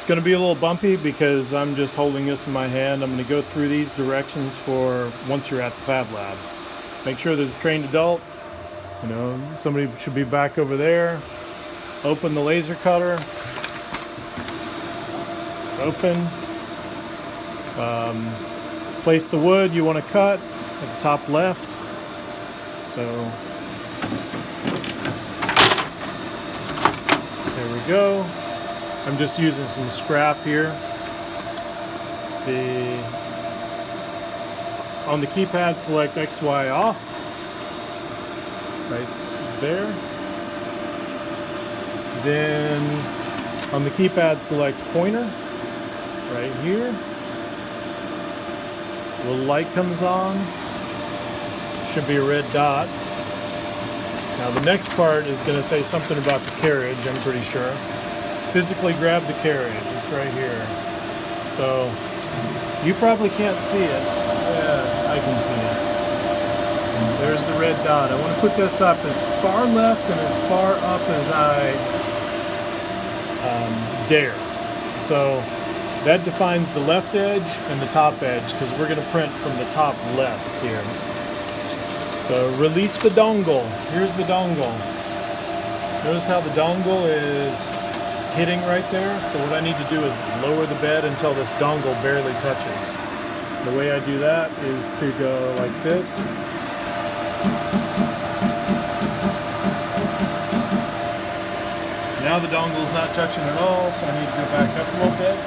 going to be a little bumpy because I'm just holding this in my hand. I'm going to go through these directions for once you're at the Fab Lab. Make sure there's a trained adult. You know, somebody should be back over there. Open the laser cutter. It's open. Place the wood you want to cut at the top left. So there we go. I'm just using some scrap here. On the keypad, select XY off. Right there. Then on the keypad, select pointer. Right here. The light comes on. Should be a red dot. Now the next part is going to say something about the carriage, I'm pretty sure. Physically grab the carriage, it's right here. So you probably can't see it. Yeah, I can see it. There's the red dot. I want to put this up as far left and as far up as I dare. So that defines the left edge and the top edge because we're going to print from the top left here. So release the dongle. Here's the dongle. Notice how the dongle is hitting right there. So what I need to do is lower the bed until this dongle barely touches. The way I do that is to go like this. Now the dongle's not touching at all, so I need to go back up a little bit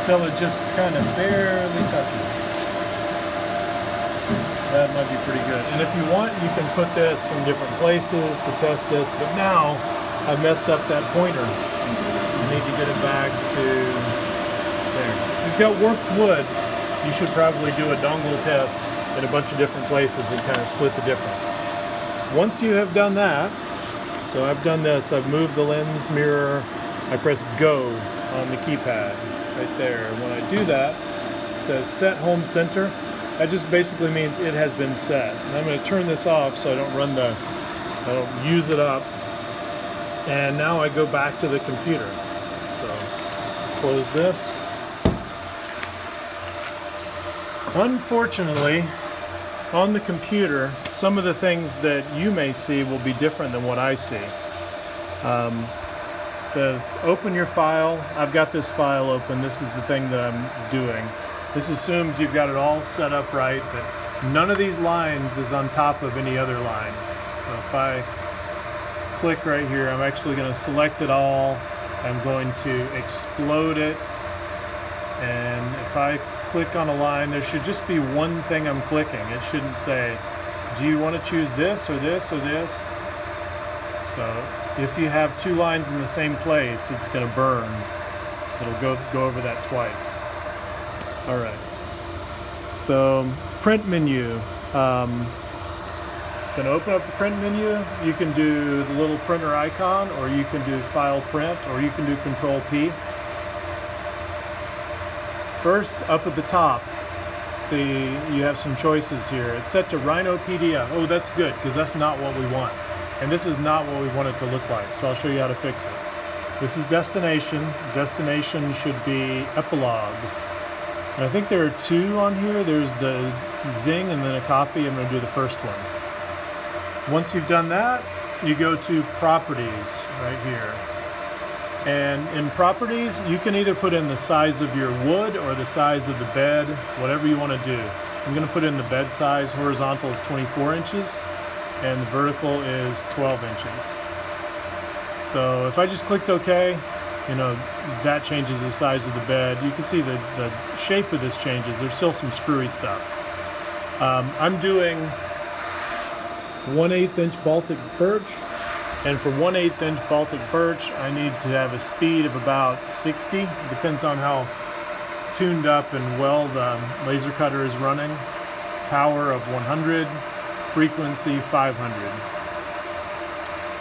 until it just kind of barely touches. That might be pretty good. And if you want, you can put this in different places to test this, but now I've messed up that pointer. I need to get it back to there. If you've got worked wood, you should probably do a dongle test in a bunch of different places and kind of split the difference. Once you have done that, so I've done this, I've moved the lens mirror, I press go on the keypad right there. And when I do that, it says set home center. That just basically means it has been set. And I'm going to turn this off so I don't use it up. And now I go back to the computer. So close this. Unfortunately, on the computer, some of the things that you may see will be different than what I see. It says open your file. I've got this file open. This is the thing that I'm doing. This assumes you've got it all set up right, but none of these lines is on top of any other line. So if I click right here, I'm actually going to select it all. I'm going to explode it. And if I click on a line, there should just be one thing I'm clicking. It shouldn't say, do you want to choose this or this or this? So if you have two lines in the same place, it's going to burn. It'll go over that twice. All right. So print menu. Going to open up the print menu. You can do the little printer icon, or you can do file print, or you can do Control P. First, up at the top, you have some choices here. It's set to Rhino PDF. Oh, that's good, because that's not what we want. And this is not what we want it to look like, so I'll show you how to fix it. This is destination. Destination should be Epilog. And I think there are two on here. There's the Zing and then a copy. I'm going to do the first one. Once you've done that, you go to Properties right here. And in Properties, you can either put in the size of your wood or the size of the bed, whatever you want to do. I'm going to put in the bed size. Horizontal is 24 inches, and the vertical is 12 inches. So if I just clicked OK, you know, that changes the size of the bed. You can see the shape of this changes. There's still some screwy stuff. I'm doing 1/8 inch Baltic birch. And for 1/8 inch Baltic birch, I need to have a speed of about 60. Depends on how tuned up and well the laser cutter is running. Power of 100, frequency 500.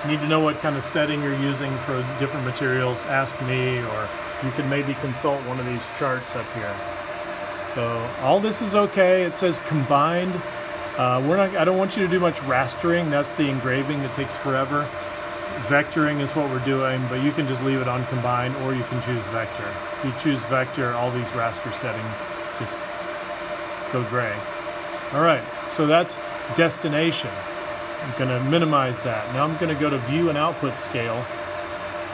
You need to know what kind of setting you're using for different materials. Ask me, or you can maybe consult one of these charts up here. So all this is okay. It says combined. I don't want you to do much rastering. That's the engraving. It takes forever. vectoring is what we're doing, but you can just leave it on combine, or you can choose vector. If you choose vector, all these raster settings just go gray. All right, so that's destination. I'm going to minimize that. Now I'm going to go to view and output scale.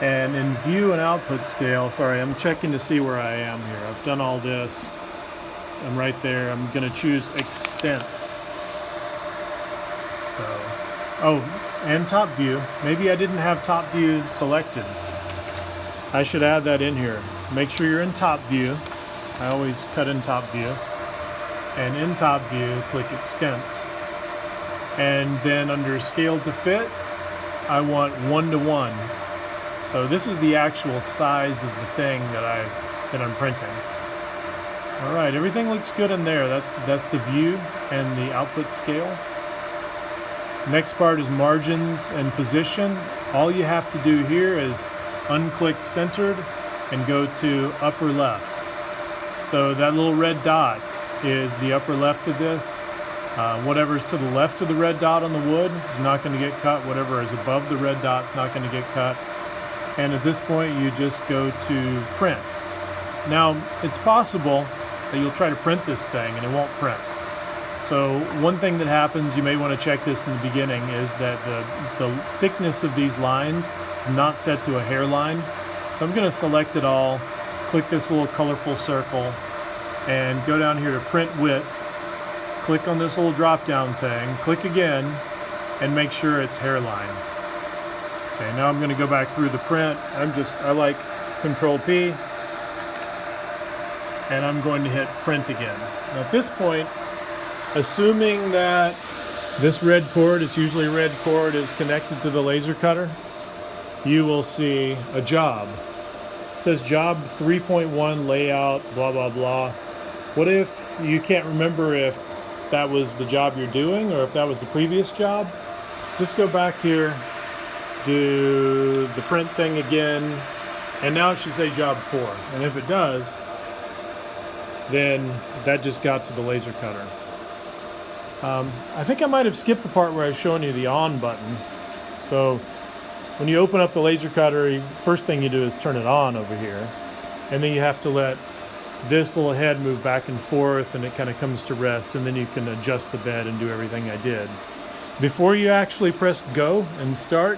And in view and output scale, sorry, I'm checking to see where I am here. I've done all this. I'm right there. I'm going to choose extents. So, oh, and top view. Maybe I didn't have top view selected. I should add that in here. Make sure you're in top view. I always cut in top view. And in top view, click extents. And then under scale to fit, I want 1:1. So this is the actual size of the thing that I'm printing. All right, everything looks good in there. That's the view and the output scale. Next part is margins and position. All you have to do here is unclick centered and go to upper left. So that little red dot is the upper left of this. Whatever's to the left of the red dot on the wood is not going to get cut. Whatever is above the red dot is not going to get cut. And at this point, you just go to print. Now, it's possible that you'll try to print this thing and it won't print. So one thing that happens, you may want to check this in the beginning, is that the thickness of these lines is not set to a hairline. So I'm going to select it all, click this little colorful circle, and go down here to print width. Click on this little drop down thing, click again, and make sure it's hairline. Okay, now I'm going to go back through the print. I like Control P, and I'm going to hit print again. Now at this point, assuming that this red cord, it's usually a red cord, is connected to the laser cutter, you will see a job. It says job 3.1 layout, blah, blah, blah. What if you can't remember if that was the job you're doing or if that was the previous job? Just go back here, do the print thing again, and now it should say job 4. And if it does, then that just got to the laser cutter. I think I might have skipped the part where I was showing you the on button. So when you open up the laser cutter, first thing you do is turn it on over here, and then you have to let this little head move back and forth, and it kind of comes to rest, and then you can adjust the bed and do everything I did. Before you actually press go and start,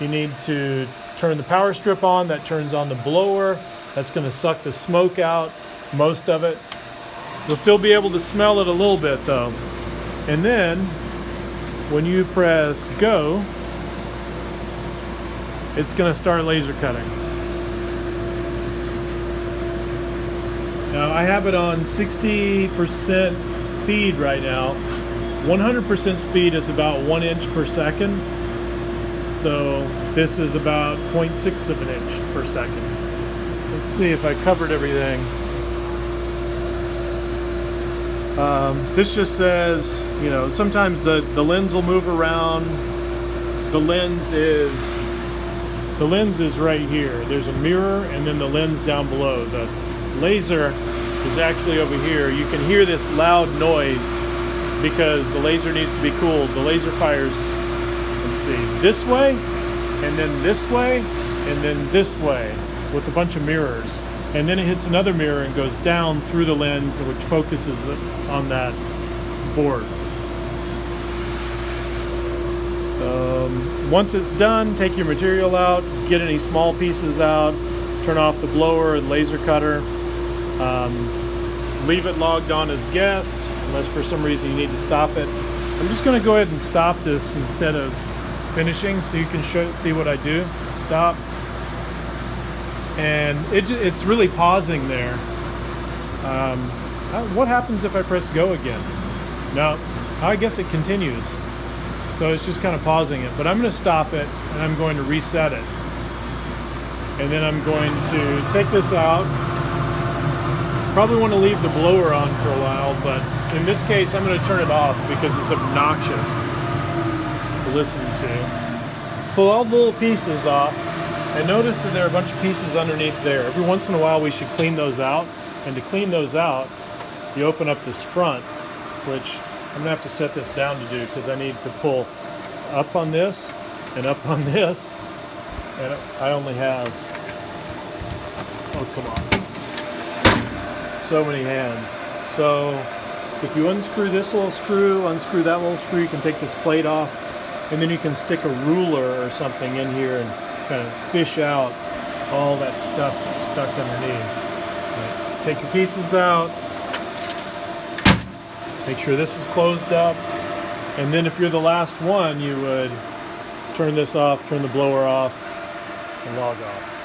you need to turn the power strip on. That turns on the blower. That's going to suck the smoke out, most of it. You'll still be able to smell it a little bit though. And then when you press go, it's going to start laser cutting. Now I have it on 60% speed right now. 100% speed is about 1 inch per second. So this is about 0.6 of an inch per second. Let's see if I covered everything. This just says, you know, sometimes the lens will move around. The lens is right here. There's a mirror and then the lens down below. The laser is actually over here. You can hear this loud noise because the laser needs to be cooled. The laser fires, let's see, this way, and then this way, and then this way with a bunch of mirrors. And then it hits another mirror and goes down through the lens, which focuses on that board. Once it's done, take your material out, get any small pieces out, turn off the blower and laser cutter. Leave it logged on as guest, unless for some reason you need to stop it. I'm just going to go ahead and stop this instead of finishing so you can see what I do. Stop. And it's really pausing there. What happens if I press go again? No, I guess it continues. So it's just kind of pausing it. But I'm going to stop it and I'm going to reset it. And then I'm going to take this out. Probably want to leave the blower on for a while, but in this case I'm going to turn it off because it's obnoxious to listen to. Pull all the little pieces off, and notice that there are a bunch of pieces underneath there. Every once in a while we should clean those out, and to clean those out you open up this front, which I'm going to have to set this down to do because I need to pull up on this and up on this, and I only have, oh come on, so many hands. So if you unscrew this little screw, unscrew that little screw, you can take this plate off, and then you can stick a ruler or something in here and kind of fish out all that stuff that's stuck underneath. Right. Take your pieces out, make sure this is closed up, and then if you're the last one, you would turn this off, turn the blower off, and log off.